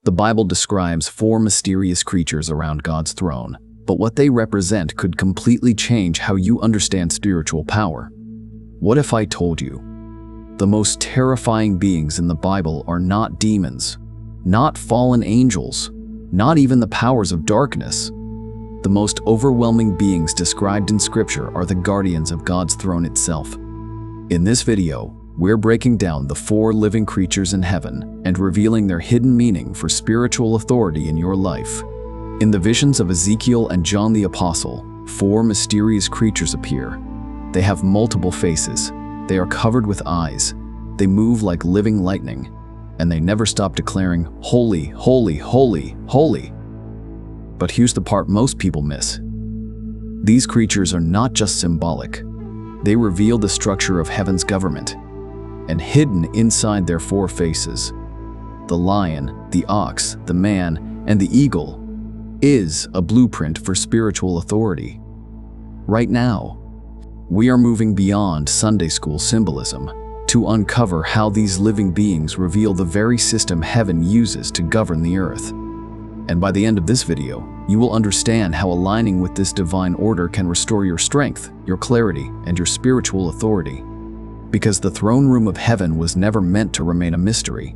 The Bible describes 4 mysterious creatures around God's throne, but what they represent could completely change how you understand spiritual power. What if I told you? The most terrifying beings in the Bible are not demons, not fallen angels, not even the powers of darkness. The most overwhelming beings described in Scripture are the guardians of God's throne itself. In this video, we're breaking down the 4 living creatures in heaven and revealing their hidden meaning for spiritual authority in your life. In the visions of Ezekiel and John the Apostle, 4 mysterious creatures appear. They have multiple faces. They are covered with eyes. They move like living lightning, and they never stop declaring, "Holy, holy, holy, holy." But here's the part most people miss. These creatures are not just symbolic. They reveal the structure of heaven's government. And hidden inside their 4 faces, the lion, the ox, the man, and the eagle, is a blueprint for spiritual authority. Right now, we are moving beyond Sunday school symbolism to uncover how these living beings reveal the very system heaven uses to govern the earth. And by the end of this video, you will understand how aligning with this divine order can restore your strength, your clarity, and your spiritual authority. Because the throne room of heaven was never meant to remain a mystery.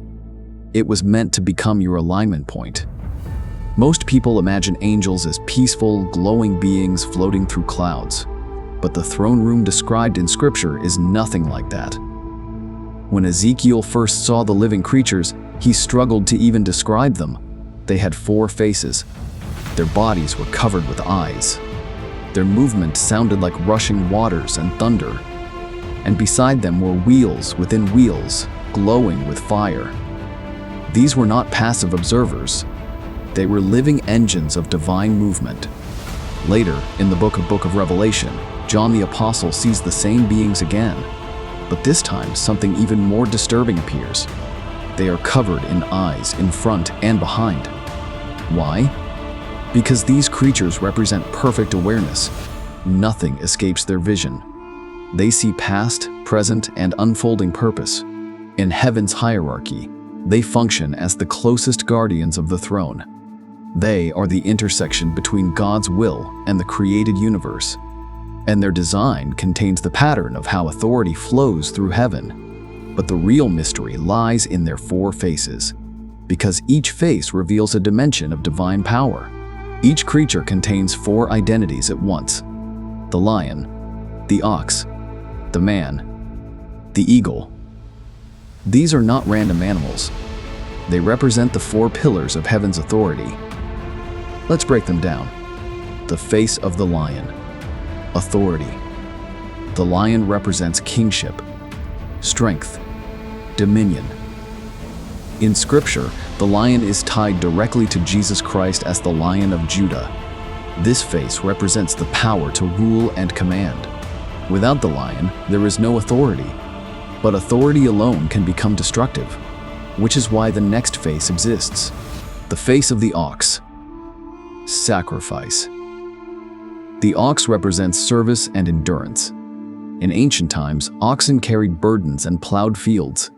It was meant to become your alignment point. Most people imagine angels as peaceful, glowing beings floating through clouds. But the throne room described in Scripture is nothing like that. When Ezekiel first saw the living creatures, he struggled to even describe them. They had 4 faces. Their bodies were covered with eyes. Their movement sounded like rushing waters and thunder. And beside them were wheels within wheels, glowing with fire. These were not passive observers. They were living engines of divine movement. Later, in the book of Revelation, John the Apostle sees the same beings again. But this time, something even more disturbing appears. They are covered in eyes in front and behind. Why? Because these creatures represent perfect awareness. Nothing escapes their vision. They see past, present, and unfolding purpose. In heaven's hierarchy, they function as the closest guardians of the throne. They are the intersection between God's will and the created universe. And their design contains the pattern of how authority flows through heaven. But the real mystery lies in their 4 faces, because each face reveals a dimension of divine power. Each creature contains 4 identities at once: the lion, the ox, the man, the eagle. These are not random animals. They represent the 4 pillars of heaven's authority. Let's break them down. The face of the lion. Authority. The lion represents kingship, strength, dominion. In Scripture, the lion is tied directly to Jesus Christ as the Lion of Judah. This face represents the power to rule and command. Without the lion, there is no authority. But authority alone can become destructive, which is why the next face exists. The face of the ox. Sacrifice. The ox represents service and endurance. In ancient times, oxen carried burdens and plowed fields.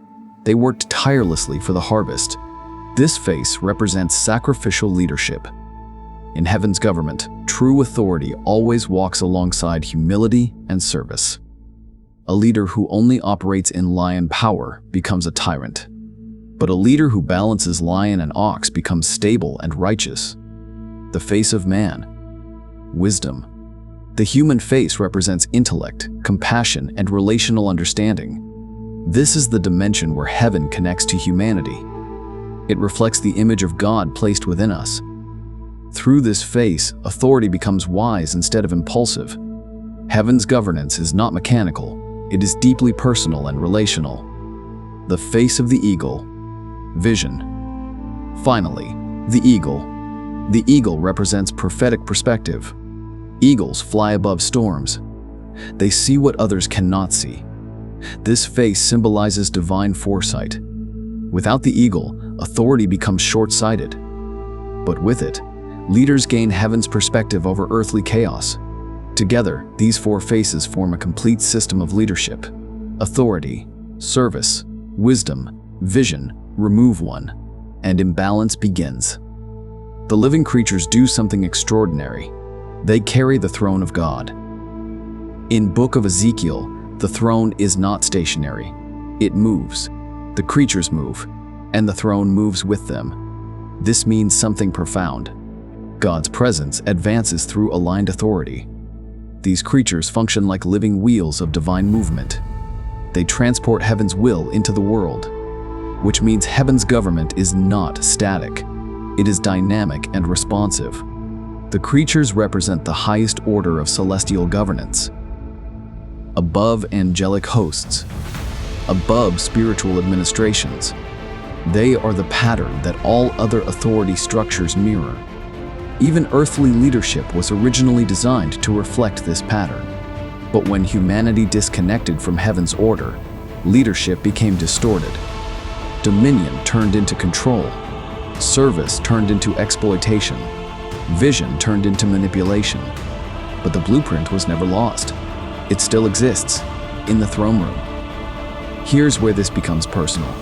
They worked tirelessly for the harvest. This face represents sacrificial leadership. In heaven's government, true authority always walks alongside humility and service. A leader who only operates in lion power becomes a tyrant. But a leader who balances lion and ox becomes stable and righteous. The face of man. Wisdom. The human face represents intellect, compassion, and relational understanding. This is the dimension where heaven connects to humanity. It reflects the image of God placed within us. Through this face, authority becomes wise instead of impulsive. Heaven's governance is not mechanical. It is deeply personal and relational. The face of the eagle. Vision. Finally, the eagle. The eagle represents prophetic perspective. Eagles fly above storms. They see what others cannot see. This face symbolizes divine foresight. Without the eagle, authority becomes short-sighted. But with it, leaders gain heaven's perspective over earthly chaos. Together, these 4 faces form a complete system of leadership. Authority, service, wisdom, vision, remove one. and imbalance begins. The living creatures do something extraordinary. They carry the throne of God. In Book of Ezekiel, the throne is not stationary. It moves. The creatures move, and the throne moves with them. This means something profound. God's presence advances through aligned authority. These creatures function like living wheels of divine movement. They transport heaven's will into the world, which means heaven's government is not static. It is dynamic and responsive. The creatures represent the highest order of celestial governance, above angelic hosts, above spiritual administrations. They are the pattern that all other authority structures mirror. Even earthly leadership was originally designed to reflect this pattern. But when humanity disconnected from heaven's order, leadership became distorted. Dominion turned into control. Service turned into exploitation. Vision turned into manipulation. But the blueprint was never lost. It still exists, in the throne room. Here's where this becomes personal.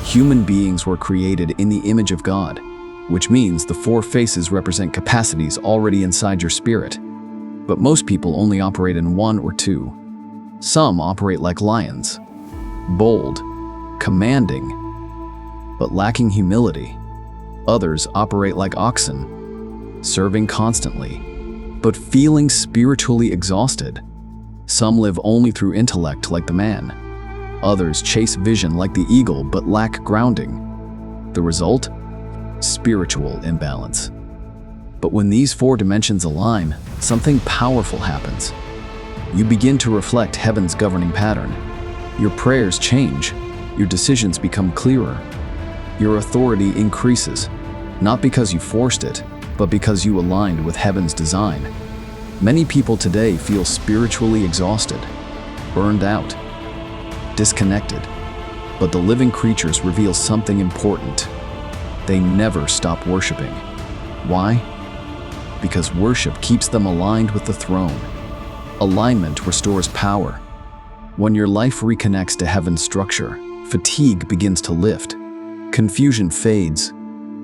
Human beings were created in the image of God, which means the four faces represent capacities already inside your spirit. But most people only operate in one or two. Some operate like lions, bold, commanding, but lacking humility. Others operate like oxen, serving constantly, but feeling spiritually exhausted. Some live only through intellect like the man. Others chase vision like the eagle but lack grounding. The result? Spiritual imbalance. But when these four dimensions align, something powerful happens. You begin to reflect heaven's governing pattern. Your prayers change. Your decisions become clearer. Your authority increases, not because you forced it, but because you aligned with heaven's design. Many people today feel spiritually exhausted, burned out, disconnected. But the living creatures reveal something important. They never stop worshiping. Why? Because worship keeps them aligned with the throne. Alignment restores power. When your life reconnects to heaven's structure, fatigue begins to lift. Confusion fades.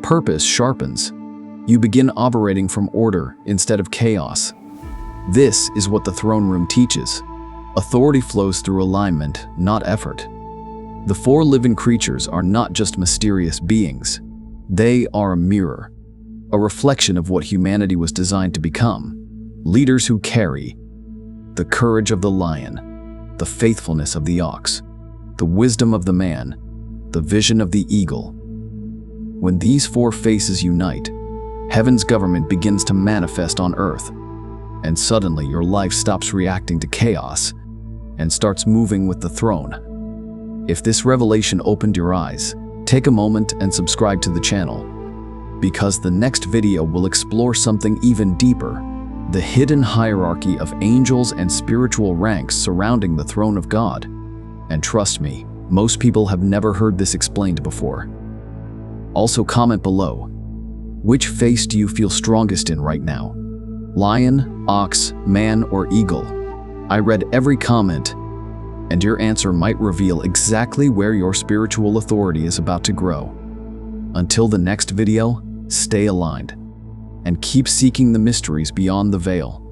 Purpose sharpens. You begin operating from order instead of chaos. This is what the throne room teaches. Authority flows through alignment, not effort. The four living creatures are not just mysterious beings. They are a mirror, a reflection of what humanity was designed to become. Leaders who carry the courage of the lion, the faithfulness of the ox, the wisdom of the man, the vision of the eagle. When these four faces unite, heaven's government begins to manifest on earth, and suddenly your life stops reacting to chaos and starts moving with the throne. If this revelation opened your eyes, take a moment and subscribe to the channel, because the next video will explore something even deeper: the hidden hierarchy of angels and spiritual ranks surrounding the throne of God. And trust me, most people have never heard this explained before. Also comment below, which face do you feel strongest in right now? Lion, ox, man, or eagle? I read every comment, and your answer might reveal exactly where your spiritual authority is about to grow. Until the next video, stay aligned and keep seeking the mysteries beyond the veil.